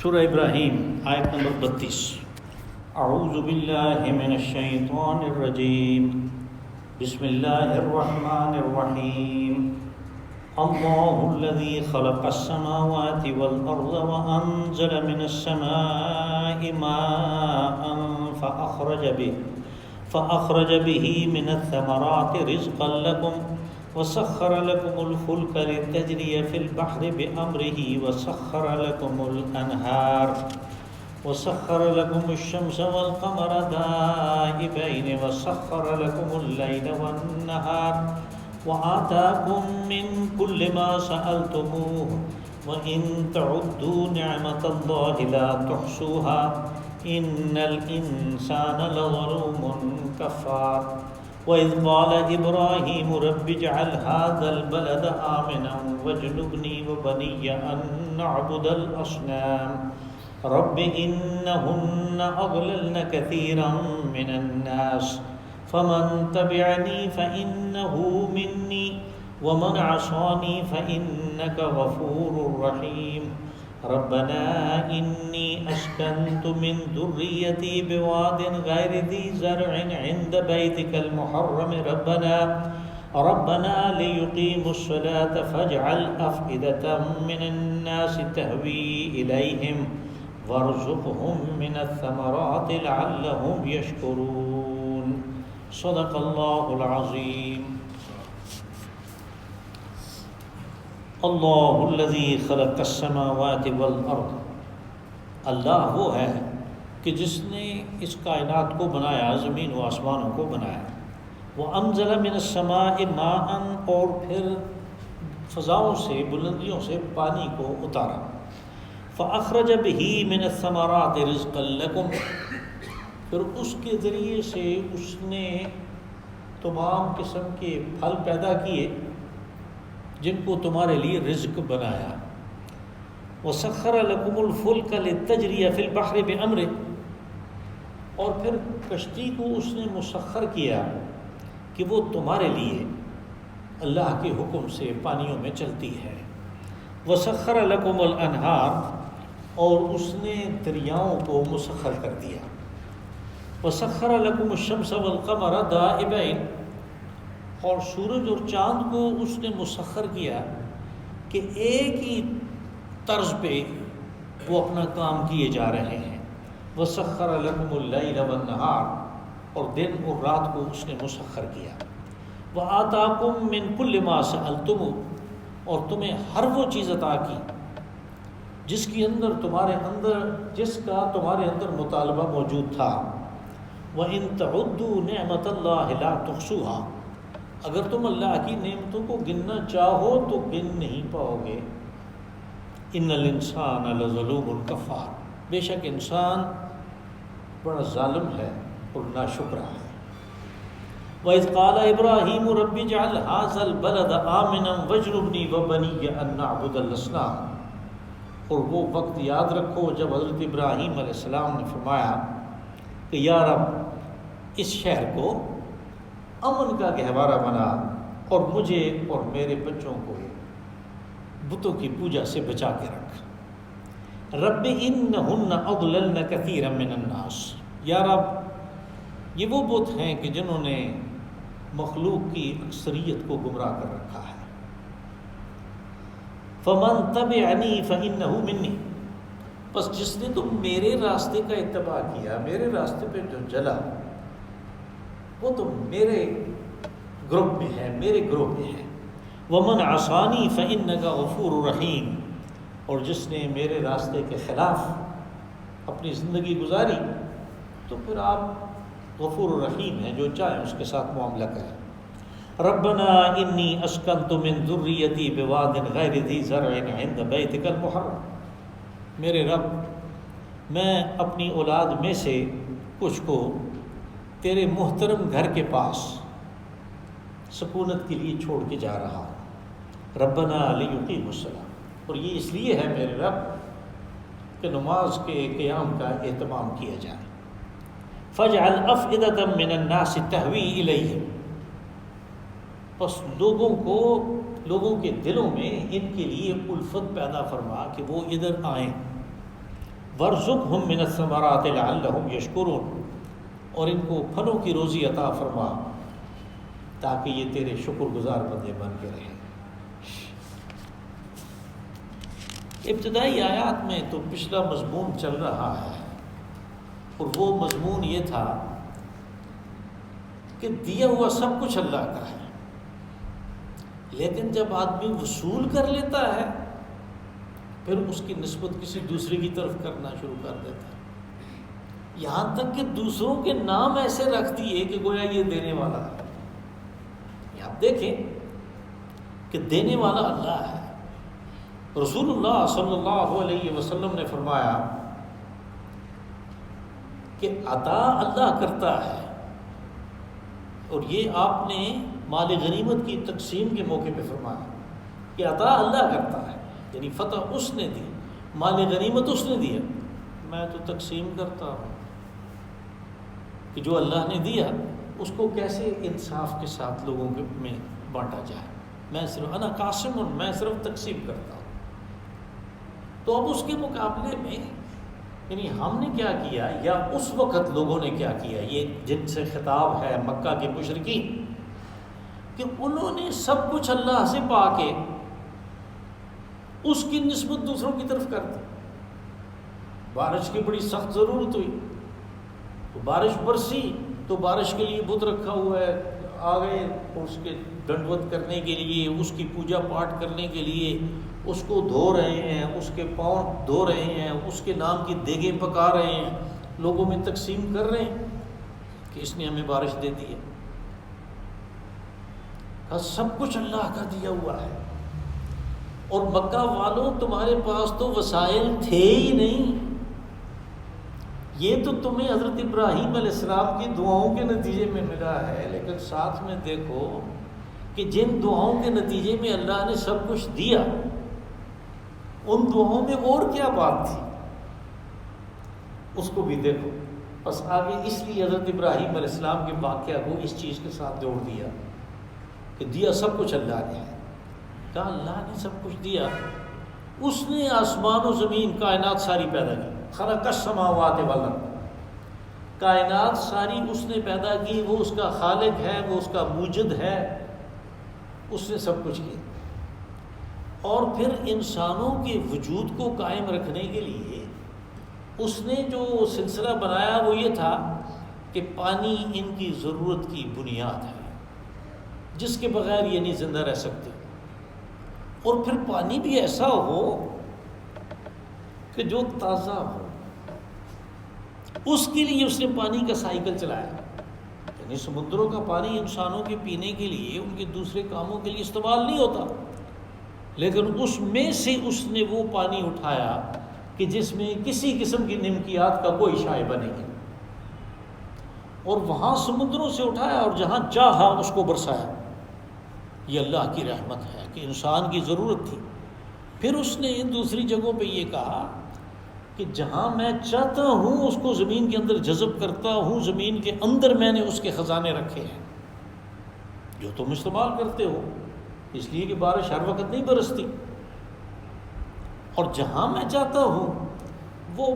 سورہ ابراہیم آیت نمبر 32۔ اعوذ باللہ من الشیطان الرجیم، بسم اللہ الرحمن الرحیم۔ اللہ الذی خلق السماوات والارض وانزل من السماء ماء فأخرج به من الثمرات رزقا لكم وسخر لكم الفلك لتجري في البحر بأمره وسخر لكم الأنهار وسخر لكم الشمس والقمر دائبين وسخر لكم الليل والنهار وآتاكم من كل ما سألتموه وإن تعدوا نعمة الله لا تحصوها إن الإنسان لظلوم كفار۔ وإذ قال إبراهيم رب اجعل هذا البلد آمنا واجنبني وبني أن نعبد الأصنام رب إنهن أضللن كثيرا من الناس فمن تبعني فإنه مني ومن عصاني فإنك غفور رحيم۔ ربنا إني أسكنت من ذريتي بواد غير ذي زرع عند بيتك المحرم ربنا ليقيموا الصلاة فاجعل أفئدة من الناس تهوي إليهم وارزقهم من الثمرات لعلهم يشكرون۔ صدق الله العظيم۔ اللہ الذی خلق السماوات والارض، اللہ وہ ہے کہ جس نے اس کائنات کو بنایا، زمین و آسمانوں کو بنایا۔ وانزل من السماء ماء، اور پھر فضاؤں سے، بلندیوں سے پانی کو اتارا۔ فاخرج به من الثمرات رزقا لكم، پھر اس کے ذریعے سے اس نے تمام قسم کے پھل پیدا کیے جن کو تمہارے لیے رزق بنایا۔ وسخر لكم الفلك لتجري في البحر بأمره، اور پھر کشتی کو اس نے مسخر کیا کہ وہ تمہارے لیے اللہ کے حکم سے پانیوں میں چلتی ہے۔ وسخر لكم الانہار، اور اس نے دریاؤں کو مسخر کر دیا۔ وسخر لكم الشمس والقمر دائبین، اور سورج اور چاند کو اس نے مسخر کیا کہ ایک ہی طرز پہ وہ اپنا کام کیے جا رہے ہیں۔ وسخر لكم الليل والنهار، اور دن اور رات کو اس نے مسخر کیا۔ وآتاكم من كل ما سألتموه، اور تمہیں ہر وہ چیز عطا کی جس کا تمہارے اندر مطالبہ موجود تھا۔ وإن تعدوا نعمة الله لا تحصوها، اگر تم اللہ کی نعمتوں کو گننا چاہو تو گن نہیں پاؤ گے۔ ان الانسان لظلوم کفار، بے شک انسان بڑا ظالم ہے اور ناشکرا ہے۔ وَإِذْ قَالَ إِبْرَاهِيمُ رَبِّ اجْعَلْ هَٰذَا الْبَلَدَ آمِنًا وَاجْنُبْنِي وَبَنِيَّ أَن نَّعْبُدَ الْأَصْنَامَ، اور وہ وقت یاد رکھو جب حضرت ابراہیم علیہ السلام نے فرمایا کہ یا رب اس شہر کو امن کا گہوارہ بنا اور مجھے اور میرے بچوں کو بتوں کی پوجا سے بچا کے رکھ۔ رب انہن اضللن کثیرا من الناس، یا رب یہ وہ بت ہیں کہ جنہوں نے مخلوق کی اکثریت کو گمراہ کر رکھا ہے۔ فمن تبعنی فانہ منی، پس جس نے تم میرے راستے کا اتباع کیا، میرے راستے پہ جو چلا، وہ تو میرے گروپ میں ہے، میرے گروپ میں ہے۔ وَمَنْ عَصَانِي فَإِنَّكَ غَفُورٌ رَحِيمٌ، اور جس نے میرے راستے کے خلاف اپنی زندگی گزاری تو پھر آپ غفور الرحیم ہیں، جو چاہیں اس کے ساتھ معاملہ کریں۔ رَبَّنَا إِنِّي أَسْكَنْتُ مِنْ ذُرِّيَّتِي بِوَادٍ غَيْرِ ذِي زَرْعٍ عِنْدَ بَيْتِكَ الْمُحَرَّمِ، میرے رب میں اپنی اولاد میں سے کچھ کو تیرے محترم گھر کے پاس سکونت کے لیے چھوڑ کے جا رہا ہوں۔ ربنا لیقیموا الصلاۃ، اور یہ اس لیے ہے میرے رب کہ نماز کے قیام کا اہتمام کیا جائے۔ فاجعل افئدۃ من الناس تہوی الیہم، پس لوگوں کے دلوں میں ان کے لیے الفت پیدا فرما کہ وہ ادھر آئیں۔ وَارْزُقْهُم مِّنَ الثَّمَرَاتِ لَعَلَّهُمْ يَشْكُرُونَ، اور ان کو پھلوں کی روزی عطا فرما تاکہ یہ تیرے شکر گزار بندے بن کے رہیں۔ ابتدائی آیات میں تو پچھلا مضمون چل رہا ہے، اور وہ مضمون یہ تھا کہ دیا ہوا سب کچھ اللہ کا ہے، لیکن جب آدمی وصول کر لیتا ہے پھر اس کی نسبت کسی دوسرے کی طرف کرنا شروع کر دیتا ہے، یہاں تک کہ دوسروں کے نام ایسے رکھ دیے کہ گویا یہ دینے والا ہے۔ آپ دیکھیں کہ دینے والا اللہ ہے۔ رسول اللہ صلی اللہ علیہ وسلم نے فرمایا کہ عطا اللہ کرتا ہے، اور یہ آپ نے مال غنیمت کی تقسیم کے موقع پہ فرمایا کہ عطا اللہ کرتا ہے، یعنی فتح اس نے دی، مال غنیمت اس نے دیا، میں تو تقسیم کرتا ہوں کہ جو اللہ نے دیا اس کو کیسے انصاف کے ساتھ لوگوں میں بانٹا جائے، میں صرف انا قاسم ہوں، میں صرف تقسیم کرتا ہوں۔ تو اب اس کے مقابلے میں یعنی ہم نے کیا کیا، یا اس وقت لوگوں نے کیا کیا، یہ جن سے خطاب ہے مکہ کے مشرکین، کہ انہوں نے سب کچھ اللہ سے پا کے اس کی نسبت دوسروں کی طرف کر دی۔ بارش کی بڑی سخت ضرورت ہوئی تو بارش برسی، تو بارش کے لیے بت رکھا ہوا ہے، آ گئے اس کے دنڈوت کرنے کے لیے، اس کی پوجا پاٹ کرنے کے لیے، اس کو دھو رہے ہیں، اس کے پاؤں دھو رہے ہیں، اس کے نام کی دیگیں پکا رہے ہیں، لوگوں میں تقسیم کر رہے ہیں کہ اس نے ہمیں بارش دے دی ہے۔ سب کچھ اللہ کا دیا ہوا ہے، اور مکہ والوں تمہارے پاس تو وسائل تھے ہی نہیں، یہ تو تمہیں حضرت ابراہیم علیہ السلام کی دعاؤں کے نتیجے میں ملا ہے، لیکن ساتھ میں دیکھو کہ جن دعاؤں کے نتیجے میں اللہ نے سب کچھ دیا، ان دعاؤں میں اور کیا بات تھی اس کو بھی دیکھو۔ بس آگے اس لیے حضرت ابراہیم علیہ السلام کے واقعہ کو اس چیز کے ساتھ جوڑ دیا کہ دیا سب کچھ اللہ نے ہے۔ کہا اللہ نے سب کچھ دیا، اس نے آسمان و زمین کائنات ساری پیدا کی، خلق السماوات والارض، کائنات ساری اس نے پیدا کی، وہ اس کا خالق ہے، وہ اس کا موجد ہے، اس نے سب کچھ کیا۔ اور پھر انسانوں کے وجود کو قائم رکھنے کے لیے اس نے جو سلسلہ بنایا وہ یہ تھا کہ پانی ان کی ضرورت کی بنیاد ہے، جس کے بغیر یہ نہیں زندہ رہ سکتے، اور پھر پانی بھی ایسا ہو کہ جو تازہ ہو، اس کے لیے اس نے پانی کا سائیکل چلایا، یعنی سمندروں کا پانی انسانوں کے پینے کے لیے، ان کے دوسرے کاموں کے لیے استعمال نہیں ہوتا، لیکن اس میں سے اس نے وہ پانی اٹھایا کہ جس میں کسی قسم کی نمکیات کا کوئی شائبہ نہیں ہے، اور وہاں سمندروں سے اٹھایا اور جہاں چاہا اس کو برسایا۔ یہ اللہ کی رحمت ہے کہ انسان کی ضرورت تھی۔ پھر اس نے دوسری جگہوں پہ یہ کہا کہ جہاں میں چاہتا ہوں اس کو زمین کے اندر جذب کرتا ہوں، زمین کے اندر میں نے اس کے خزانے رکھے ہیں جو تم استعمال کرتے ہو، اس لیے کہ بارش ہر وقت نہیں برستی، اور جہاں میں چاہتا ہوں وہ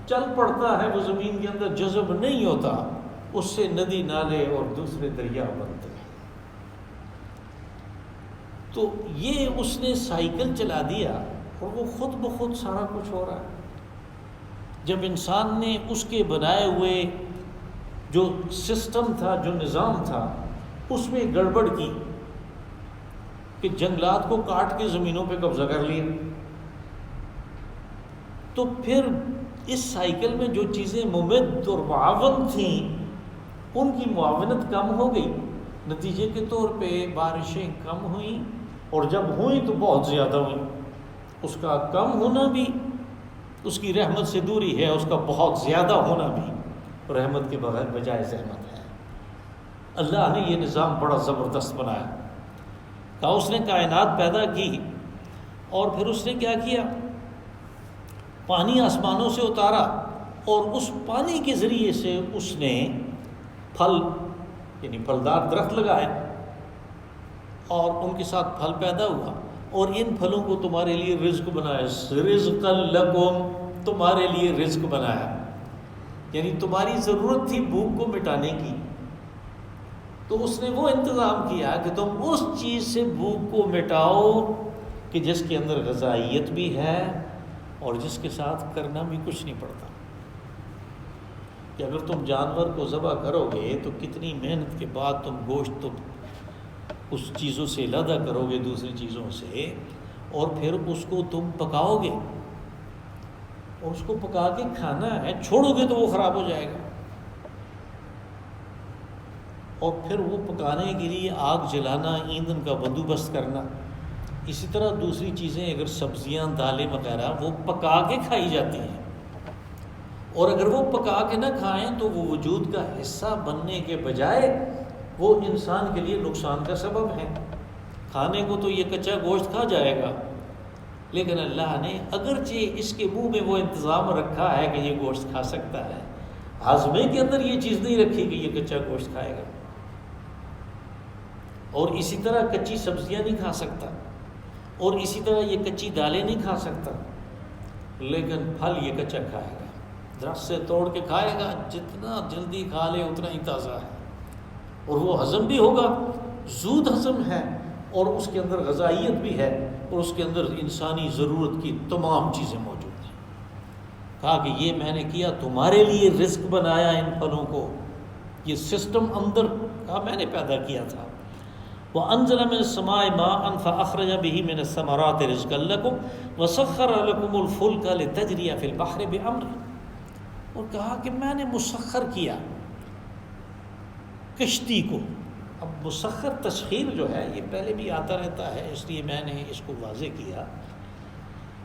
چل پڑتا ہے، وہ زمین کے اندر جذب نہیں ہوتا، اس سے ندی نالے اور دوسرے دریا بنتے ہیں۔ تو یہ اس نے سائیکل چلا دیا، اور وہ خود بخود سارا کچھ ہو رہا ہے۔ جب انسان نے اس کے بنائے ہوئے جو سسٹم تھا، جو نظام تھا، اس میں گڑبڑ کی کہ جنگلات کو کاٹ کے زمینوں پہ قبضہ کر لیا، تو پھر اس سائیکل میں جو چیزیں ممد اور معاون تھیں ان کی معاونت کم ہو گئی، نتیجے کے طور پہ بارشیں کم ہوئیں، اور جب ہوئیں تو بہت زیادہ ہوئیں۔ اس کا کم ہونا بھی اس کی رحمت سے دوری ہے، اس کا بہت زیادہ ہونا بھی رحمت کے بغیر بجائے رحمت ہے۔ اللہ نے یہ نظام بڑا زبردست بنایا۔ کہا اس نے کائنات پیدا کی، اور پھر اس نے کیا کیا، پانی آسمانوں سے اتارا، اور اس پانی کے ذریعے سے اس نے پھل یعنی پھلدار درخت لگائے، اور ان کے ساتھ پھل پیدا ہوا، اور ان پھلوں کو تمہارے لیے رزق بنایا، رزقا لکم، تمہارے لیے رزق بنایا، یعنی تمہاری ضرورت تھی بھوک کو مٹانے کی، تو اس نے وہ انتظام کیا کہ تم اس چیز سے بھوک کو مٹاؤ کہ جس کے اندر غذائیت بھی ہے اور جس کے ساتھ کرنا بھی کچھ نہیں پڑتا۔ کہ اگر تم جانور کو ذبح کرو گے تو کتنی محنت کے بعد تم گوشت تو اس چیزوں سے علیحدہ کرو گے دوسری چیزوں سے، اور پھر اس کو تم پکاؤ گے، اور اس کو پکا کے کھانا ہے، چھوڑو گے تو وہ خراب ہو جائے گا، اور پھر وہ پکانے کے لیے آگ جلانا، ایندھن کا بندوبست کرنا۔ اسی طرح دوسری چیزیں اگر سبزیاں، دالیں وغیرہ وہ پکا کے کھائی جاتی ہیں، اور اگر وہ پکا کے نہ کھائیں تو وہ وجود کا حصہ بننے کے بجائے وہ انسان کے لیے نقصان کا سبب ہے۔ کھانے کو تو یہ کچا گوشت کھا جائے گا، لیکن اللہ نے اگرچہ اس کے منہ میں وہ انتظام رکھا ہے کہ یہ گوشت کھا سکتا ہے، ہاضمے کے اندر یہ چیز نہیں رکھی کہ یہ کچا گوشت کھائے گا، اور اسی طرح کچی سبزیاں نہیں کھا سکتا، اور اسی طرح یہ کچی دالیں نہیں کھا سکتا، لیکن پھل یہ کچا کھائے گا، درخت سے توڑ کے کھائے گا، جتنا جلدی کھا لے اتنا ہی تازہ ہے، اور وہ ہضم بھی ہوگا، زود ہضم ہے، اور اس کے اندر غذائیت بھی ہے، اور اس کے اندر انسانی ضرورت کی تمام چیزیں موجود ہیں۔ کہا کہ یہ میں نے کیا، تمہارے لیے رزق بنایا ان پھلوں کو، یہ سسٹم اندر کا میں نے پیدا کیا تھا۔ وَأَنزَلَ مِنَ السَّمَاءِ مَاءً فَأَخْرَجَ بِهِ مِنَ الثَّمَرَاتِ رِزْقًا لَكُمْ وَسَخَّرَ لَكُمُ الْفُلْكَ لِتَجْرِيَ فِي الْبَحْرِ بِأَمْرِهِ، اور کہا کہ میں نے مسخر کیا کشتی کو۔ اب مسخر تسخیر جو ہے یہ پہلے بھی آتا رہتا ہے، اس لیے میں نے اس کو واضح کیا۔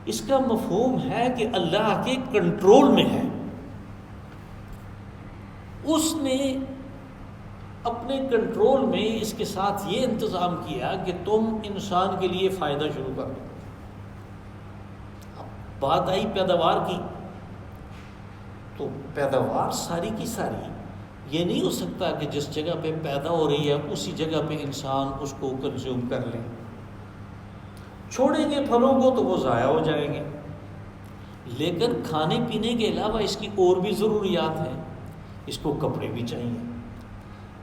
اس کا مفہوم ہے کہ اللہ کے کنٹرول میں ہے، اس نے اپنے کنٹرول میں اس کے ساتھ یہ انتظام کیا کہ تم انسان کے لیے فائدہ شروع کر دو۔ اب بات آئی پیداوار کی، تو پیداوار ساری کی ساری یہ نہیں ہو سکتا کہ جس جگہ پہ پیدا ہو رہی ہے اسی جگہ پہ انسان اس کو کنزیوم کر لے۔ چھوڑیں گے پھلوں کو تو وہ ضائع ہو جائیں گے، لیکن کھانے پینے کے علاوہ اس کی اور بھی ضروریات ہیں۔ اس کو کپڑے بھی چاہیے،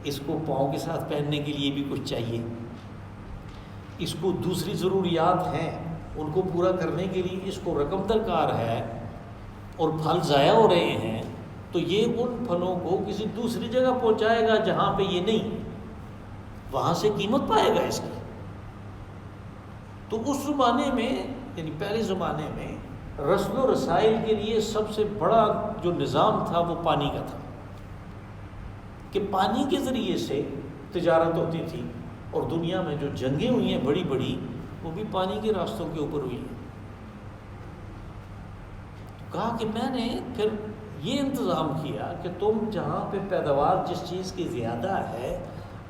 اس کو پاؤں کے ساتھ پہننے کے لیے بھی کچھ چاہیے، اس کو دوسری ضروریات ہیں، ان کو پورا کرنے کے لیے اس کو رقم درکار ہے، اور پھل ضائع ہو رہے ہیں تو یہ ان پھلوں کو کسی دوسری جگہ پہنچائے گا جہاں پہ یہ نہیں، وہاں سے قیمت پائے گا اس کی۔ تو اس زمانے میں، یعنی پہلے زمانے میں رسل و رسائل کے لیے سب سے بڑا جو نظام تھا وہ پانی کا تھا، کہ پانی کے ذریعے سے تجارت ہوتی تھی، اور دنیا میں جو جنگیں ہوئی ہیں بڑی بڑی وہ بھی پانی کے راستوں کے اوپر ہوئی ہیں۔ کہا کہ میں نے پھر یہ انتظام کیا کہ تم جہاں پہ پیداوار جس چیز کی زیادہ ہے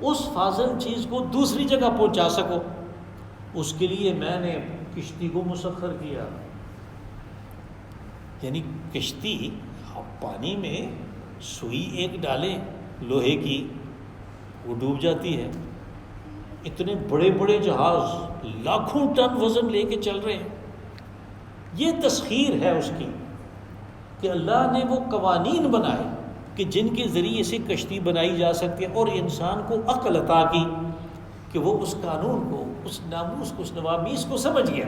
اس فاضل چیز کو دوسری جگہ پہنچا سکو، اس کے لیے میں نے کشتی کو مسخر کیا۔ یعنی کشتی آپ پانی میں سوئی ایک ڈالیں لوہے کی وہ ڈوب جاتی ہے، اتنے بڑے بڑے جہاز لاکھوں ٹن وزن لے کے چل رہے ہیں، یہ تسخیر ہے اس کی کہ اللہ نے وہ قوانین بنائے کہ جن کے ذریعے سے کشتی بنائی جا سکتی ہے، اور انسان کو عقل عطا کی کہ وہ اس قانون کو، اس ناموس کو، اس نوامیس کو سمجھ گیا،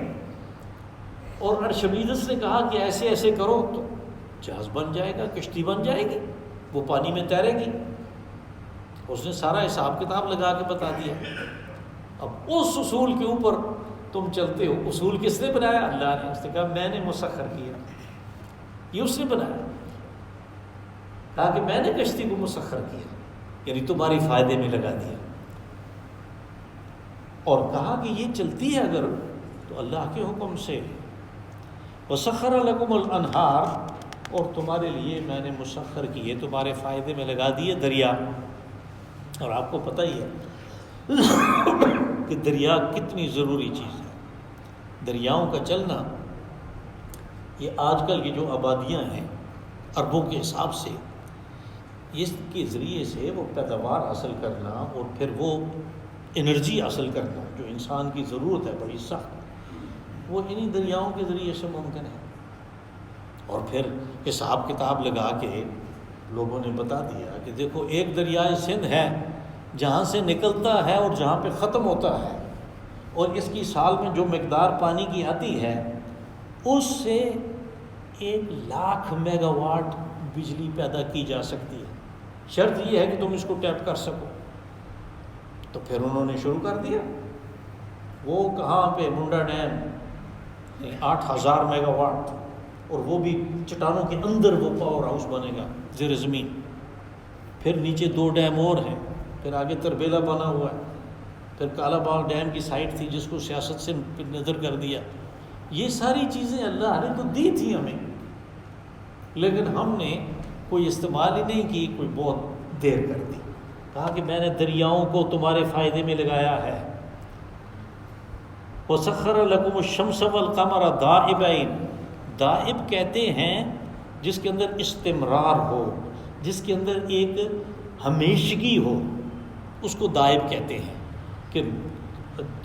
اور ارشمیدس نے کہا کہ ایسے ایسے کرو تو جہاز بن جائے گا، کشتی بن جائے گی، وہ پانی میں تیرے گی۔ اس نے سارا حساب کتاب لگا کے بتا دیا۔ اب اس اصول کے اوپر تم چلتے ہو۔ اصول کس نے بنایا؟ اللہ نے۔ اس نے کہا میں نے مسخر کیا، یہ اس نے بنایا۔ کہا کہ میں نے کشتی کو مسخر کیا، یعنی تمہاری فائدے میں لگا دیا، اور کہا کہ یہ چلتی ہے اگر تو اللہ کے حکم سے۔ وَسَخَّرَ لَكُمُ الْأَنْهَارَ، اور تمہارے لیے میں نے مسخر کیے، تمہارے فائدے میں لگا دیے دریا۔ اور آپ کو پتہ ہی ہے کہ دریا کتنی ضروری چیز ہے۔ دریاؤں کا چلنا، یہ آج کل کی جو آبادیاں ہیں اربوں کے حساب سے، اس کے ذریعے سے وہ پیداوار حاصل کرنا اور پھر وہ انرجی حاصل کرنا جو انسان کی ضرورت ہے بڑی سخت، وہ انہی دریاؤں کے ذریعے سے ممکن ہے۔ اور پھر حساب کتاب لگا کے لوگوں نے بتا دیا کہ دیکھو ایک دریائے سندھ ہے جہاں سے نکلتا ہے اور جہاں پہ ختم ہوتا ہے، اور اس کی سال میں جو مقدار پانی کی آتی ہے اس سے 1,00,000 میگا واٹ بجلی پیدا کی جا سکتی ہے، شرط یہ ہے کہ تم اس کو ٹیپ کر سکو۔ تو پھر انہوں نے شروع کر دیا، وہ کہاں پہ منڈا ڈیم 8,000 میگا واٹ، اور وہ بھی چٹانوں کے اندر وہ پاور ہاؤس بنے گا زیر زمین۔ پھر نیچے 2 ڈیم اور ہیں، پھر آگے تربیلا بنا ہوا ہے، پھر کالا باغ ڈیم کی سائٹ تھی جس کو سیاست سے نظر کر دیا۔ یہ ساری چیزیں اللہ نے تو دی تھی ہمیں، لیکن ہم نے کوئی استعمال ہی نہیں کی، کوئی بہت دیر کر دی۔ کہا کہ میں نے دریاؤں کو تمہارے فائدے میں لگایا ہے۔ وَسَخَّرَ لَكُمُ الشَّمْسَ وَالْقَمَرَ دَائِبَيْنِ، دائب کہتے ہیں جس کے اندر استمرار ہو، جس کے اندر ایک ہمیشگی ہو، اس کو دائب کہتے ہیں۔ کہ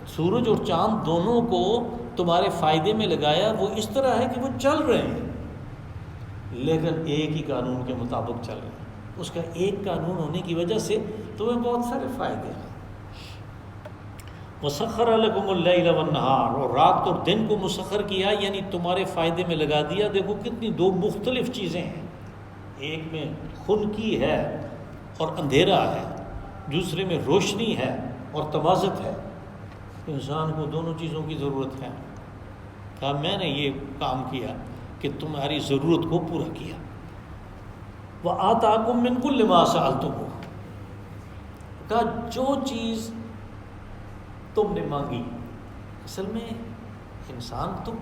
سورج اور چاند دونوں کو تمہارے فائدے میں لگایا، وہ اس طرح ہے کہ وہ چل رہے ہیں لیکن ایک ہی قانون کے مطابق چل رہے ہیں۔ اس کا ایک قانون ہونے کی وجہ سے تمہیں بہت سارے فائدے ہیں۔ وَسَخَّرَ لَكُمُ اللَّيْلَ وَالنَّهَارَ، اور رات اور دن کو مسخر کیا، یعنی تمہارے فائدے میں لگا دیا۔ دیکھو کتنی 2 مختلف چیزیں ہیں، ایک میں خنکی ہے اور اندھیرا ہے، دوسرے میں روشنی ہے اور تمازت ہے۔ انسان کو دونوں چیزوں کی ضرورت ہے۔ کہا میں نے یہ کام کیا کہ تمہاری ضرورت کو پورا کیا۔ وَآتَاكُم مِّن كُلِّ مَا سَأَلْتُمُوهُ، کہا جو چیز تم نے مانگی۔ اصل میں انسان تو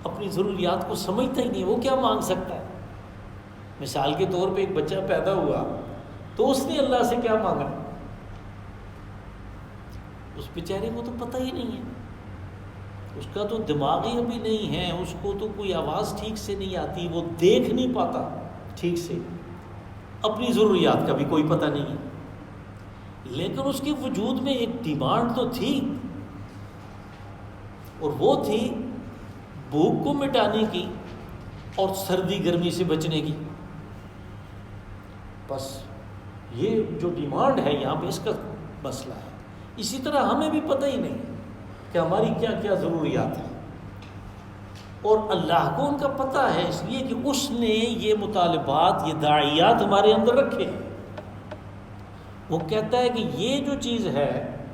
اپنی ضروریات کو سمجھتا ہی نہیں، وہ کیا مانگ سکتا ہے؟ مثال کے طور پہ ایک بچہ پیدا ہوا تو اس نے اللہ سے کیا مانگا؟ اس بیچارے کو تو پتہ ہی نہیں ہے، اس کا تو دماغ ہی ابھی نہیں ہے، اس کو تو کوئی آواز ٹھیک سے نہیں آتی، وہ دیکھ نہیں پاتا ٹھیک سے، اپنی ضروریات کا بھی کوئی پتہ نہیں ہے، لیکن اس کے وجود میں ایک ڈیمانڈ تو تھی، اور وہ تھی بھوک کو مٹانے کی اور سردی گرمی سے بچنے کی۔ بس یہ جو ڈیمانڈ ہے یہاں پہ اس کا مسئلہ ہے۔ اسی طرح ہمیں بھی پتہ ہی نہیں کہ ہماری کیا کیا ضروریات ہیں، اور اللہ کو ان کا پتہ ہے، اس لیے کہ اس نے یہ مطالبات، یہ داعیات ہمارے اندر رکھے ہیں۔ وہ کہتا ہے کہ یہ جو چیز ہے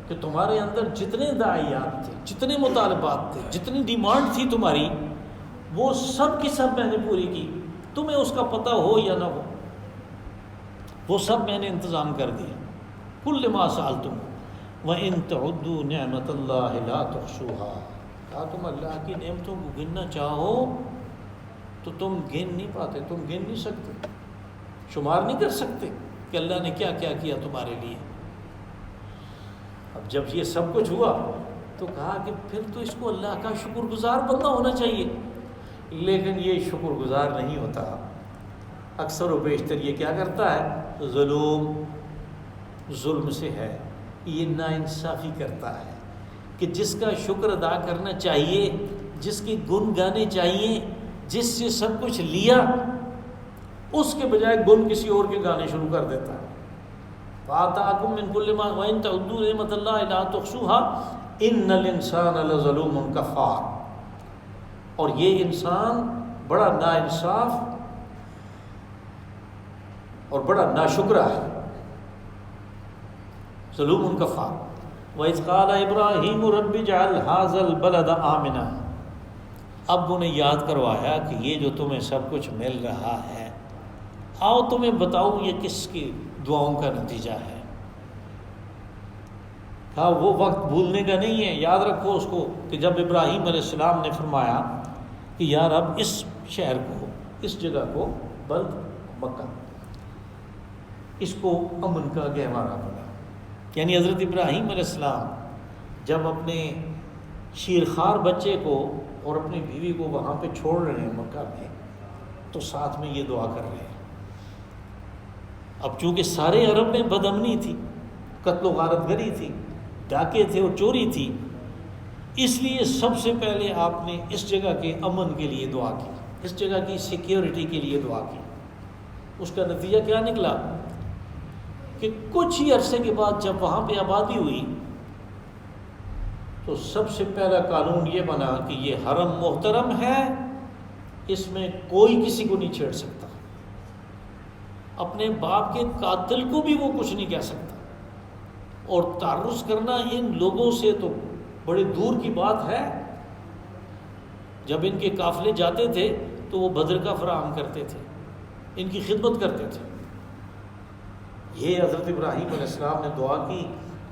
کہ تمہارے اندر جتنے داعیات تھے، جتنے مطالبات تھے، جتنی ڈیمانڈ تھی تمہاری، وہ سب کی سب میں نے پوری کی، تمہیں اس کا پتہ ہو یا نہ ہو، وہ سب میں نے انتظام کر دیا۔ کل ما سألتم وَإِن تَعُدُّوا نِعْمَةَ اللَّهِ لَا تُحْصُوهَا، کہا تم اللہ کی نعمتوں کو گننا چاہو تو تم گن نہیں پاتے، تم گن نہیں سکتے، شمار نہیں کر سکتے کہ اللہ نے کیا کیا کیا تمہارے لیے۔ اب جب یہ سب کچھ ہوا تو کہا کہ پھر تو اس کو اللہ کا شکر گزار بندہ ہونا چاہیے، لیکن یہ شکر گزار نہیں ہوتا۔ اکثر و بیشتر یہ کیا کرتا ہے؟ ظلم سے ہے، یہ ناانصافی کرتا ہے کہ جس کا شکر ادا کرنا چاہیے، جس کے گن گانے چاہیے، جس سے سب کچھ لیا، اس کے بجائے گن کسی اور کے گانے شروع کر دیتا ہے۔ فَآتَاكُم مِّن كُلِّ مَا وَإِن تَعُدُّوا نِعْمَةَ اللَّهِ لَا تُحْصُوهَا إِنَّ الْإِنسَانَ لَظَلُومٌ كَفَّارٌ، اور یہ انسان بڑا ناانصاف اور بڑا ناشکرا ہے، ظلوم کفار۔ وَإِذْ قَالَ إِبْرَاهِيمُ رَبِّ اجْعَلْ هَٰذَا الْبَلَدَ آمِنًا، اب انہیں یاد کروایا کہ یہ جو تمہیں سب کچھ مل رہا ہے، آؤ تمہیں بتاؤں یہ کس کی دعاؤں کا نتیجہ ہے۔ کہا وہ وقت بھولنے کا نہیں ہے، یاد رکھو اس کو کہ جب ابراہیم علیہ السلام نے فرمایا کہ یا رب اس شہر کو، اس جگہ کو، بلد مکہ، اس کو امن کا گہوارہ بنا۔ یعنی حضرت ابراہیم علیہ السلام جب اپنے شیرخوار بچے کو اور اپنی بیوی کو وہاں پہ چھوڑ رہے ہیں مکہ میں، تو ساتھ میں یہ دعا کر رہے ہیں۔ اب چونکہ سارے عرب میں بدامنی تھی، قتل و غارت گری تھی، ڈاکے تھے اور چوری تھی، اس لیے سب سے پہلے آپ نے اس جگہ کے امن کے لیے دعا کی اس جگہ کی سیکیورٹی کے لیے دعا کی۔ اس کا نتیجہ کیا نکلا کہ کچھ ہی عرصے کے بعد جب وہاں پہ آبادی ہوئی تو سب سے پہلا قانون یہ بنا کہ یہ حرم محترم ہے، اس میں کوئی کسی کو نہیں چھیڑ سکتا، اپنے باپ کے قاتل کو بھی وہ کچھ نہیں کہہ سکتا، اور تعرض کرنا ان لوگوں سے تو بڑے دور کی بات ہے۔ جب ان کے قافلے جاتے تھے تو وہ بدر کا فراہم کرتے تھے، ان کی خدمت کرتے تھے۔ یہ حضرت ابراہیم علیہ السلام نے دعا کی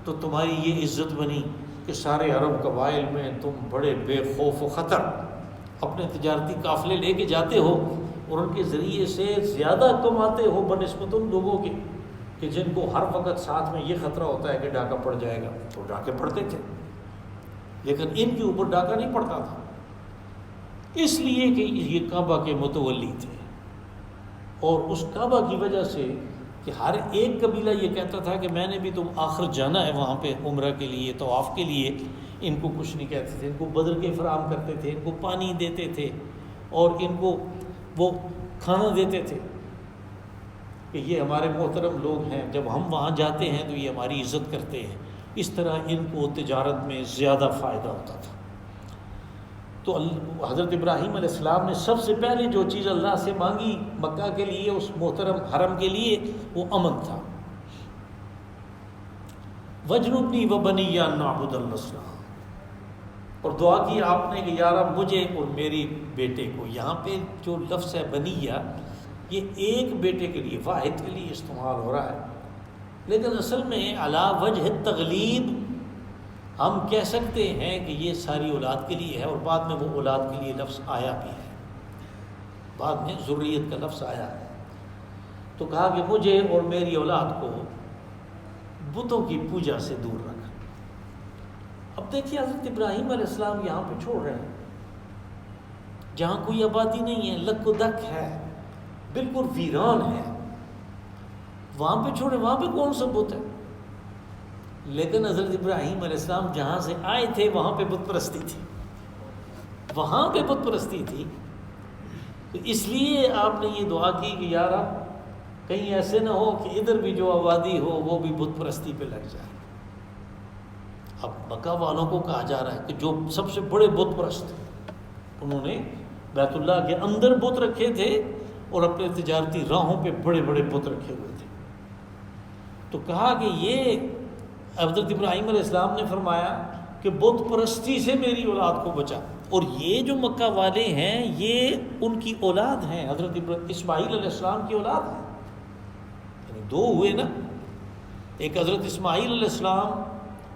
تو تمہاری یہ عزت بنی کہ سارے عرب قبائل میں تم بڑے بے خوف و خطر اپنے تجارتی قافلے لے کے جاتے ہو اور ان کے ذریعے سے زیادہ کماتے ہو بنسبت ان لوگوں کے کہ جن کو ہر وقت ساتھ میں یہ خطرہ ہوتا ہے کہ ڈاکہ پڑ جائے گا۔ تو ڈاکے پڑتے تھے، لیکن ان کے اوپر ڈاکہ نہیں پڑتا تھا، اس لیے کہ یہ کعبہ کے متولی تھے، اور اس کعبہ کی وجہ سے کہ ہر ایک قبیلہ یہ کہتا تھا کہ میں نے بھی تو آخر جانا ہے وہاں پہ عمرہ کے لیے، طواف کے لیے، ان کو کچھ نہیں کہتے تھے، ان کو بدر کے فراہم کرتے تھے، ان کو پانی دیتے تھے اور ان کو وہ کھانا دیتے تھے کہ یہ ہمارے محترم لوگ ہیں، جب ہم وہاں جاتے ہیں تو یہ ہماری عزت کرتے ہیں۔ اس طرح ان کو تجارت میں زیادہ فائدہ ہوتا تھا۔ تو حضرت ابراہیم علیہ السلام نے سب سے پہلے جو چیز اللہ سے مانگی مکہ کے لیے، اس محترم حرم کے لیے، وہ امن تھا۔ وَاجْنُبْنِي وَبَنِيَّ أَن نَّعْبُدَ الْأَصْنَامَ، اور دعا کی آپ نے کہ یا رب مجھے اور میری بیٹے کو، یہاں پہ جو لفظ ہے بنیہ، یہ ایک بیٹے کے لیے، واحد کے لیے استعمال ہو رہا ہے، لیکن اصل میں علی وجہ التغلیب ہم کہہ سکتے ہیں کہ یہ ساری اولاد کے لیے ہے، اور بعد میں وہ اولاد کے لیے لفظ آیا بھی ہے، بعد میں ذریت کا لفظ آیا ہے۔ تو کہا کہ مجھے اور میری اولاد کو بتوں کی پوجا سے دور رکھ۔ اب دیکھیے حضرت ابراہیم علیہ السلام یہاں پہ چھوڑ رہے ہیں جہاں کوئی آبادی نہیں ہے، لک و دک ہے، بالکل ویران ہے، وہاں پہ چھوڑے، وہاں پہ کون سا بت ہے؟ لیکن حضرت ابراہیم علیہ السلام جہاں سے آئے تھے وہاں پہ بت پرستی تھی، وہاں پہ بت پرستی تھی، تو اس لیے آپ نے یہ دعا کی کہ یا رب کہیں ایسے نہ ہو کہ ادھر بھی جو آبادی ہو وہ بھی بت پرستی پہ لگ جائے۔ اب مکہ والوں کو کہا جا رہا ہے کہ جو سب سے بڑے بت پرست، انہوں نے بیت اللہ کے اندر بت رکھے تھے اور اپنے تجارتی راہوں پہ بڑے بڑے بت رکھے ہوئے تھے۔ تو کہا کہ یہ حضرت ابراہیم علیہ السلام نے فرمایا کہ بت پرستی سے میری اولاد کو بچا، اور یہ جو مکہ والے ہیں یہ ان کی اولاد ہیں، حضرت اسماعیل علیہ السلام کی اولاد ہیں، یعنی دو ہوئے نا، ایک حضرت اسماعیل علیہ السلام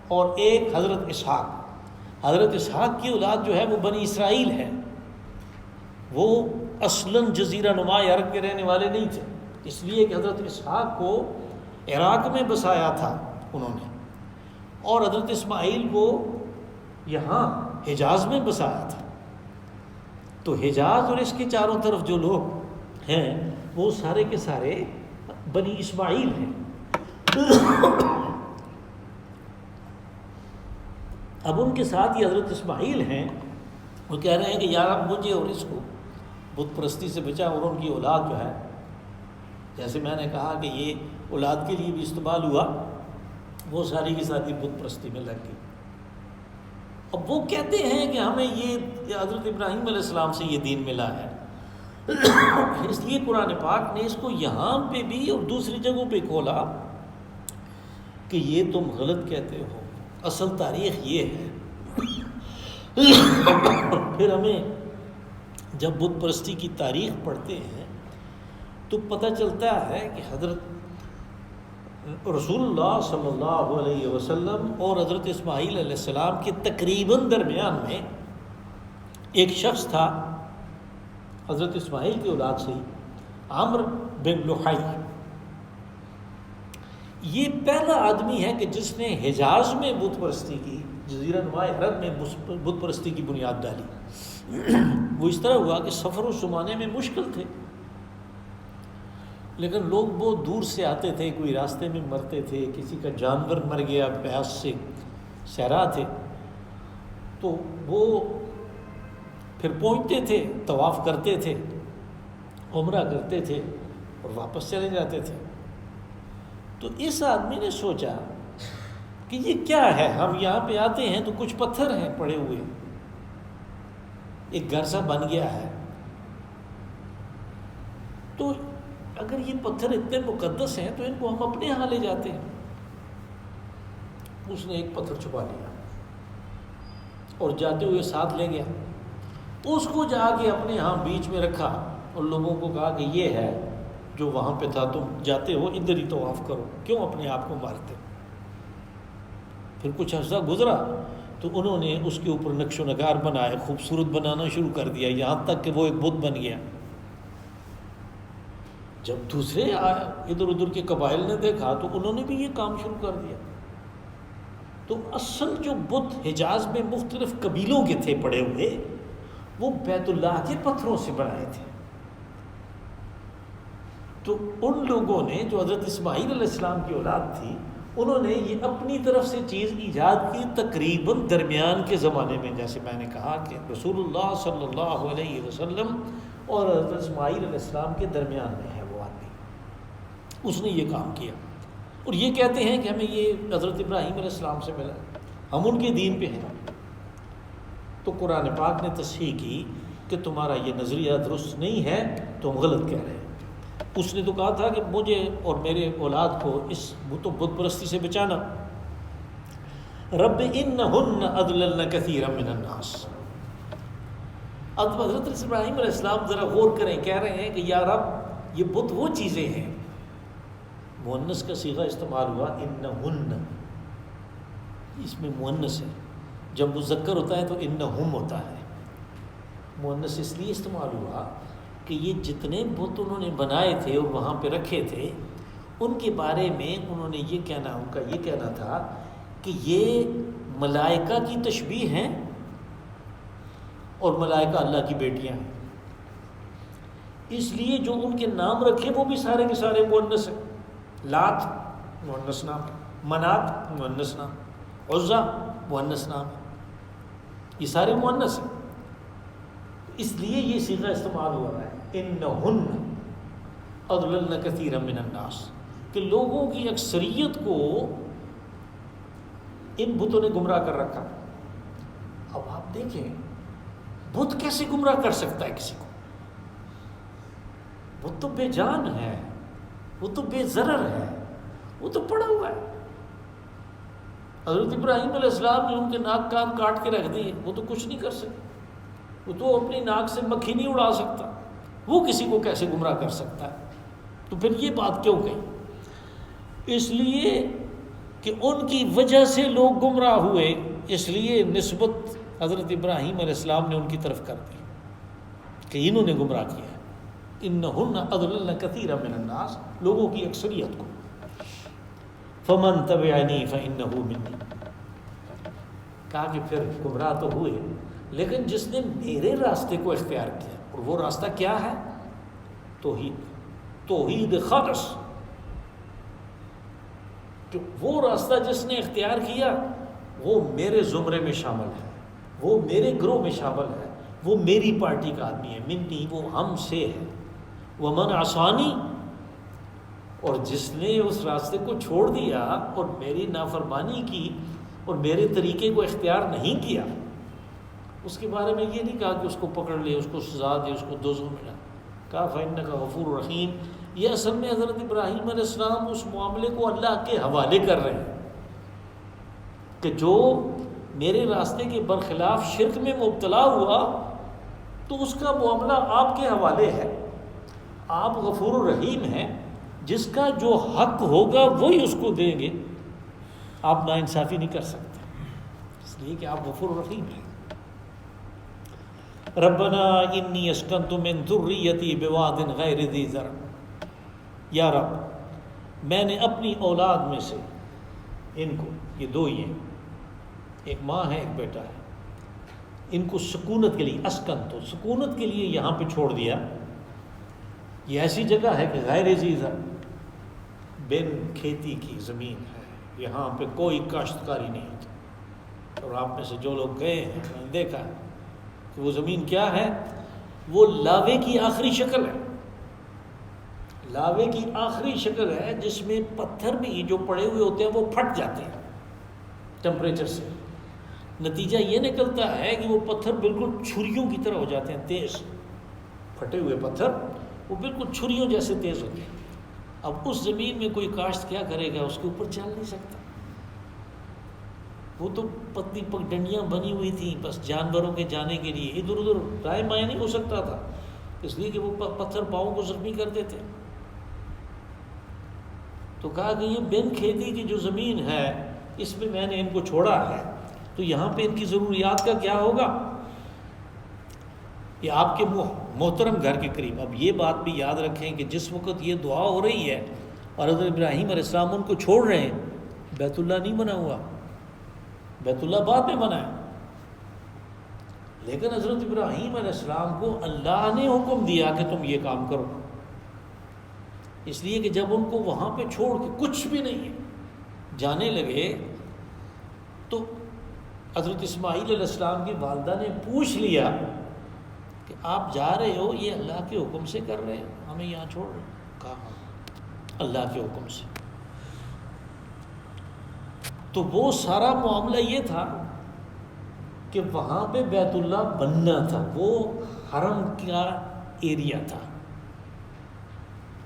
اور ایک حضرت اسحاق۔ حضرت اسحاق کی اولاد جو ہے وہ بنی اسرائیل ہے، وہ اصلاً جزیرہ نما عرب کے رہنے والے نہیں تھے، اس لیے کہ حضرت اسحاق کو عراق میں بسایا تھا انہوں نے، اور حضرت اسماعیل کو یہاں حجاز میں بسایا تھا۔ تو حجاز اور اس کے چاروں طرف جو لوگ ہیں وہ سارے کے سارے بنی اسماعیل ہیں۔ اب ان کے ساتھ یہ حضرت اسماعیل ہیں، وہ کہہ رہے ہیں کہ یا رب مجھے اور اس کو بت پرستی سے بچا، اور ان کی اولاد جو ہے، جیسے میں نے کہا کہ یہ اولاد کے لیے بھی استعمال ہوا، وہ ساری کی ساری بت پرستی میں لگ گئی۔ اب وہ کہتے ہیں کہ ہمیں یہ حضرت ابراہیم علیہ السلام سے یہ دین ملا ہے، اس لیے قرآن پاک نے اس کو یہاں پہ بھی اور دوسری جگہوں پہ کھولا کہ یہ تم غلط کہتے ہو، اصل تاریخ یہ ہے۔ پھر ہمیں جب بت پرستی کی تاریخ پڑھتے ہیں تو پتہ چلتا ہے کہ حضرت رسول اللہ صلی اللہ علیہ وسلم اور حضرت اسماعیل علیہ السلام کے تقریباً درمیان میں ایک شخص تھا، حضرت اسماعیل کی اولاد سے ہی، عمرو بن لحی۔ یہ پہلا آدمی ہے کہ جس نے حجاز میں بت پرستی کی، جزیرہ نما عرب میں بت پرستی کی بنیاد ڈالی۔ وہ اس طرح ہوا کہ سفر و شمانے میں مشکل تھے، لیکن لوگ بہت دور سے آتے تھے، کوئی راستے میں مرتے تھے، کسی کا جانور مر گیا، پیاس سے صحرا تھے، تو وہ پھر پہنچتے تھے، طواف کرتے تھے، عمرہ کرتے تھے اور واپس چلے جاتے تھے۔ تو اس آدمی نے سوچا کہ یہ کیا ہے، ہم یہاں پہ آتے ہیں تو کچھ پتھر ہیں پڑے ہوئے، ایک گھر سا بن گیا ہے، تو اگر یہ پتھر اتنے مقدس ہیں تو ان کو ہم اپنے یہاں لے جاتے ہیں۔ اس نے ایک پتھر چھپا لیا اور جاتے ہوئے ساتھ لے گیا، اس کو جا کے اپنے یہاں بیچ میں رکھا اور لوگوں کو کہا کہ یہ ہے جو وہاں پہ تھا، تم جاتے ہو ادھر ہی طواف کرو، کیوں اپنے آپ کو مارتے ہو۔ پھر کچھ عرصہ گزرا تو انہوں نے اس کے اوپر نقش و نگار بنائے، خوبصورت بنانا شروع کر دیا، یہاں تک کہ وہ ایک بت بن گیا۔ جب دوسرے ادھر ادھر کے قبائل نے دیکھا تو انہوں نے بھی یہ کام شروع کر دیا۔ تو اصل جو بت حجاز میں مختلف قبیلوں کے تھے پڑے ہوئے، وہ بیت اللہ کے پتھروں سے بنائے تھے۔ تو ان لوگوں نے جو حضرت اسماعیل علیہ السلام کی اولاد تھی، انہوں نے یہ اپنی طرف سے چیز ایجاد کی تقریباً درمیان کے زمانے میں، جیسے میں نے کہا کہ رسول اللہ صلی اللہ علیہ وسلم اور حضرت اسماعیل علیہ السلام کے درمیان میں ہے وہ آدمی، اس نے یہ کام کیا۔ اور یہ کہتے ہیں کہ ہمیں یہ حضرت ابراہیم علیہ السلام سے ملا، ہم ان کے دین پہ ہیں۔ تو قرآن پاک نے تصحیح کی کہ تمہارا یہ نظریہ درست نہیں ہے، تم غلط کہہ رہے ہیں۔ اس نے تو کہا تھا کہ مجھے اور میرے اولاد کو اس بت پرستی سے بچانا۔ رب انہن اضللن کثیرا من الناس۔ اب حضرت ابراہیم علیہ السلام ذرا غور کریں، کہہ رہے ہیں کہ یا رب یہ بت وہ چیزیں ہیں، مؤنث کا صیغہ استعمال ہوا انہن، اس میں مؤنث ہے، جب مذکر ہوتا ہے تو انہم ہوتا ہے، مؤنث اس لیے استعمال ہوا کہ یہ جتنے بت انہوں نے بنائے تھے اور وہاں پہ رکھے تھے، ان کے بارے میں انہوں نے یہ کہنا، ان کا یہ کہنا تھا کہ یہ ملائکہ کی تشبیہ ہیں اور ملائکہ اللہ کی بیٹیاں ہیں، اس لیے جو ان کے نام رکھے وہ بھی سارے کے سارے مؤنث ہیں۔ لات مؤنث نام، منات مؤنث نام، عزا مؤنث نام، یہ سارے مؤنث ہیں، اس لیے یہ صیغہ استعمال ہوا ہے انہن اضللن کثیرا من الناس، کہ لوگوں کی اکثریت کو ان بتوں نے گمراہ کر رکھا۔ اب آپ دیکھیں بت کیسے گمراہ کر سکتا ہے کسی کو؟ وہ تو بے جان ہے، وہ تو بے ضرر ہے، وہ تو پڑا ہوا ہے۔ حضرت ابراہیم علیہ السلام نے ان کے ناک کان کاٹ کے رکھ دیے، وہ تو کچھ نہیں کر سکتے، وہ تو اپنی ناک سے مکھی نہیں اڑا سکتا، وہ کسی کو کیسے گمراہ کر سکتا ہے؟ تو پھر یہ بات کیوں کہی؟ اس لیے کہ ان کی وجہ سے لوگ گمراہ ہوئے، اس لیے نسبت حضرت ابراہیم علیہ السلام نے ان کی طرف کر دی کہ انہوں نے گمراہ کیا ہے۔ انہن اضللن کثیرا من الناس، لوگوں کی اکثریت کو۔ فمن تبعنی فانہ منی، کہا کہ پھر گمراہ تو ہوئے، لیکن جس نے میرے راستے کو اختیار کیا، اور وہ راستہ کیا ہے؟ توحید خالص، کہ وہ راستہ جس نے اختیار کیا وہ میرے زمرے میں شامل ہے، وہ میرے گروہ میں شامل ہے، وہ میری پارٹی کا آدمی ہے، منی وہ ہم سے ہے، ومن عصانی، اور جس نے اس راستے کو چھوڑ دیا اور میری نافرمانی کی اور میرے طریقے کو اختیار نہیں کیا، اس کے بارے میں یہ نہیں کہا کہ اس کو پکڑ لے، اس کو سزا دے، اس کو دوزخ میں ڈال، کہا فإنک غفور رحیم۔ یہ اصل میں حضرت ابراہیم علیہ السلام اس معاملے کو اللہ کے حوالے کر رہے ہیں کہ جو میرے راستے کے برخلاف شرک میں مبتلا ہوا تو اس کا معاملہ آپ کے حوالے ہے، آپ غفور الرحیم ہیں، جس کا جو حق ہوگا وہی اس کو دیں گے، آپ ناانصافی نہیں کر سکتے، اس لیے کہ آپ غفور الرحیم ہیں۔ ربنا انی اسکنت من ذریتی بواد غیر ذی زرع، یا رب میں نے اپنی اولاد میں سے ان کو، یہ دو ہی ہیں، ایک ماں ہے ایک بیٹا ہے، ان کو سکونت کے لیے، اسکن تو سکونت کے لیے یہاں پہ چھوڑ دیا، یہ ایسی جگہ ہے کہ غیر ذی زرع، بن کھیتی کی زمین ہے، یہاں پہ کوئی کاشتکاری نہیں ہوتی، اور آپ میں سے جو لوگ گئے ہیں انہوں نے دیکھا کہ وہ زمین کیا ہے؟ وہ لاوے کی آخری شکل ہے، لاوے کی آخری شکل ہے جس میں پتھر بھی جو پڑے ہوئے ہوتے ہیں وہ پھٹ جاتے ہیں ٹمپریچر سے۔ نتیجہ یہ نکلتا ہے کہ وہ پتھر بالکل چھریوں کی طرح ہو جاتے ہیں، تیز پھٹے ہوئے پتھر وہ بالکل چھریوں جیسے تیز ہوتے ہیں۔ اب اس زمین میں کوئی کاشت کیا کرے گا؟ اس کے اوپر چل نہیں سکتا، وہ تو پتلی پگڈنڈیاں بنی ہوئی تھیں بس جانوروں کے جانے کے لیے، ادھر ادھر دائیں بائیں نہیں ہو سکتا تھا، اس لیے کہ وہ پتھر پاؤں کو زخمی کرتے تھے۔ تو کہا کہ یہ بن کھیتی کی جو زمین ہے اس میں میں نے ان کو چھوڑا ہے، تو یہاں پہ ان کی ضروریات کا کیا ہوگا؟ یہ آپ کے محترم گھر کے قریب۔ اب یہ بات بھی یاد رکھیں کہ جس وقت یہ دعا ہو رہی ہے اور حضرت ابراہیم علیہ السلام ان کو چھوڑ رہے ہیں، بیت اللہ نہیں بنا ہوا، بیت اللہ بعد میں بنا ہے، لیکن حضرت ابراہیم علیہ السلام کو اللہ نے حکم دیا کہ تم یہ کام کرو، اس لیے کہ جب ان کو وہاں پہ چھوڑ کے کچھ بھی نہیں ہے جانے لگے تو حضرت اسماعیل علیہ السلام کی والدہ نے پوچھ لیا کہ آپ جا رہے ہو یہ اللہ کے حکم سے کر رہے ہو، ہمیں یہاں چھوڑ رہے ہو؟ کہا ہاں اللہ کے حکم سے۔ تو وہ سارا معاملہ یہ تھا کہ وہاں پہ بیت اللہ بننا تھا، وہ حرم کا ایریا تھا،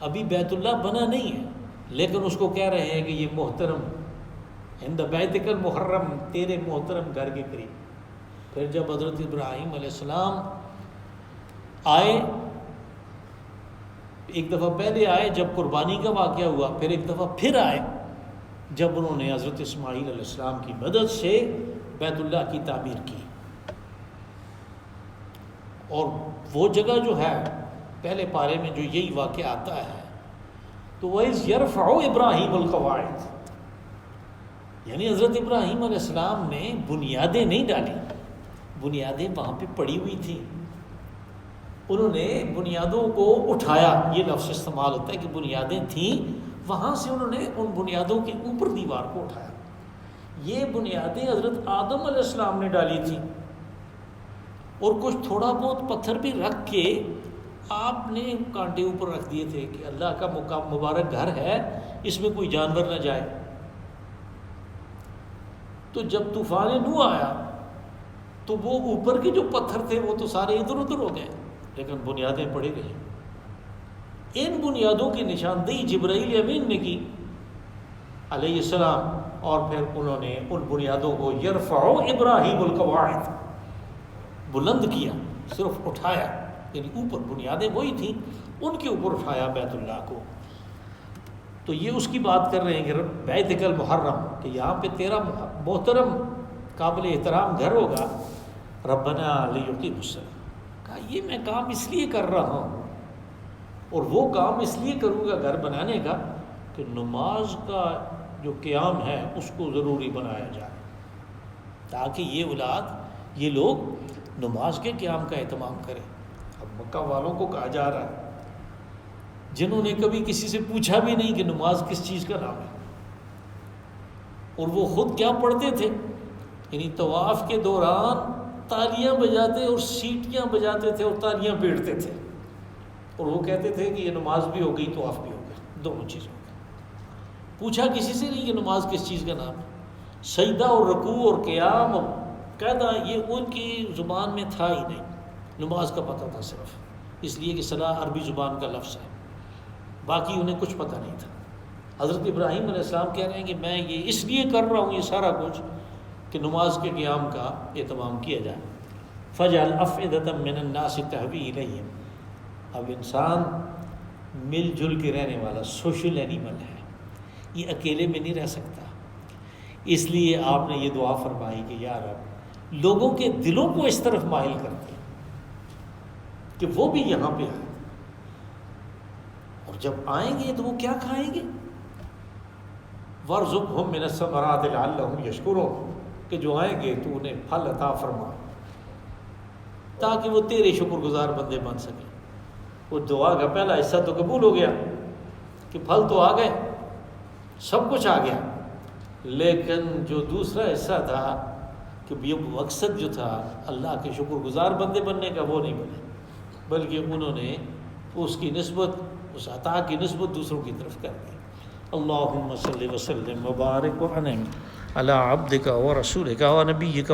ابھی بیت اللہ بنا نہیں ہے، لیکن اس کو کہہ رہے ہیں کہ یہ محترم عند بیتک المحرم، تیرے محترم گھر کے قریب۔ پھر جب حضرت ابراہیم علیہ السلام آئے، ایک دفعہ پہلے آئے جب قربانی کا واقعہ ہوا، پھر ایک دفعہ پھر آئے جب انہوں نے حضرت اسماعیل علیہ السلام کی مدد سے بیت اللہ کی تعمیر کی۔ اور وہ جگہ جو ہے پہلے پارے میں جو یہی واقعہ آتا ہے تو وَإِذْ يَرْفَعُ إِبْرَاهِيمُ الْقَوَاعِدَ، یعنی حضرت ابراہیم علیہ السلام نے بنیادیں نہیں ڈالی، بنیادیں وہاں پہ پڑی ہوئی تھیں، انہوں نے بنیادوں کو اٹھایا، یہ لفظ استعمال ہوتا ہے کہ بنیادیں تھیں، وہاں سے انہوں نے ان بنیادوں کے اوپر دیوار کو اٹھایا۔ یہ بنیادیں حضرت آدم علیہ السلام نے ڈالی تھیں، اور کچھ تھوڑا بہت پتھر بھی رکھ کے آپ نے کانٹے اوپر رکھ دیے تھے کہ اللہ کا مبارک گھر ہے، اس میں کوئی جانور نہ جائے۔ تو جب طوفان نوح آیا تو وہ اوپر کے جو پتھر تھے وہ تو سارے ادھر ادھر ہو گئے، لیکن بنیادیں پڑی رہی۔ ان بنیادوں کی نشاندہی جبرائیل امین نے کی علیہ السلام، اور پھر انہوں نے ان بنیادوں کو یرفع ابراہیم القواعد بلند کیا، صرف اٹھایا، یعنی اوپر بنیادیں وہی تھیں، ان کے اوپر اٹھایا بیت اللہ کو۔ تو یہ اس کی بات کر رہے ہیں کہ بیتک المحرم، کہ یہاں پہ تیرا محترم قابل احترام گھر ہوگا، ربنا لیقیموا الصلاۃ، کہا یہ میں کام اس لیے کر رہا ہوں، اور وہ کام اس لیے کروں گا گھر بنانے کا کہ نماز کا جو قیام ہے اس کو ضروری بنایا جائے، تاکہ یہ اولاد، یہ لوگ نماز کے قیام کا اہتمام کریں۔ اب مکہ والوں کو کہا جا رہا ہے جنہوں نے کبھی کسی سے پوچھا بھی نہیں کہ نماز کس چیز کا نام ہے، اور وہ خود کیا پڑھتے تھے، یعنی طواف کے دوران تالیاں بجاتے اور سیٹیاں بجاتے تھے اور تالیاں پیٹتے تھے، اور وہ کہتے تھے کہ یہ نماز بھی ہو گئی طواف بھی ہو گیا، دونوں چیزیں ہو گئی۔ پوچھا کسی سے نہیں کہ نماز کس چیز کا نام ہے، سجدہ اور رکوع اور قیام اور قاعدہ یہ ان کی زبان میں تھا ہی نہیں، نماز کا پتہ تھا صرف، اس لیے کہ صلاح عربی زبان کا لفظ ہے، باقی انہیں کچھ پتہ نہیں تھا۔ حضرت ابراہیم علیہ السلام کہہ رہے ہیں کہ میں یہ اس لیے کر رہا ہوں یہ سارا کچھ کہ نماز کے قیام کا اہتمام کیا جائے۔ فَجْعَلْ أَفْئِدَةً مِّنَ النَّاسِ تَهْوِي إِلَيْهِمْ، اب انسان مل جل کے رہنے والا سوشل اینیمل ہے، یہ اکیلے میں نہیں رہ سکتا، اس لیے آپ نے یہ دعا فرمائی کہ یا رب لوگوں کے دلوں کو اس طرف مائل کر دے کہ وہ بھی یہاں پہ آئیں، اور جب آئیں گے تو وہ کیا کھائیں گے؟ وَارْزُقْهُم مِّنَ الثَّمَرَاتِ لَعَلَّهُمْ يَشْكُرُونَ، کہ جو آئیں گے تو انہیں پھل عطا فرما تاکہ وہ تیرے شکر گزار بندے بن سکیں۔ وہ دعا کا پہلا حصہ تو قبول ہو گیا کہ پھل تو آ گئے، سب کچھ آ گیا، لیکن جو دوسرا حصہ تھا کہ یہ مقصد جو تھا اللہ کے شکر گزار بندے بننے کا وہ نہیں بنے، بلکہ انہوں نے اس کی نسبت، اس عطا کی نسبت دوسروں کی طرف کر دی۔ اللہم صلی وسلم وبارک وانعم علی عبدک ورسولک ونبیک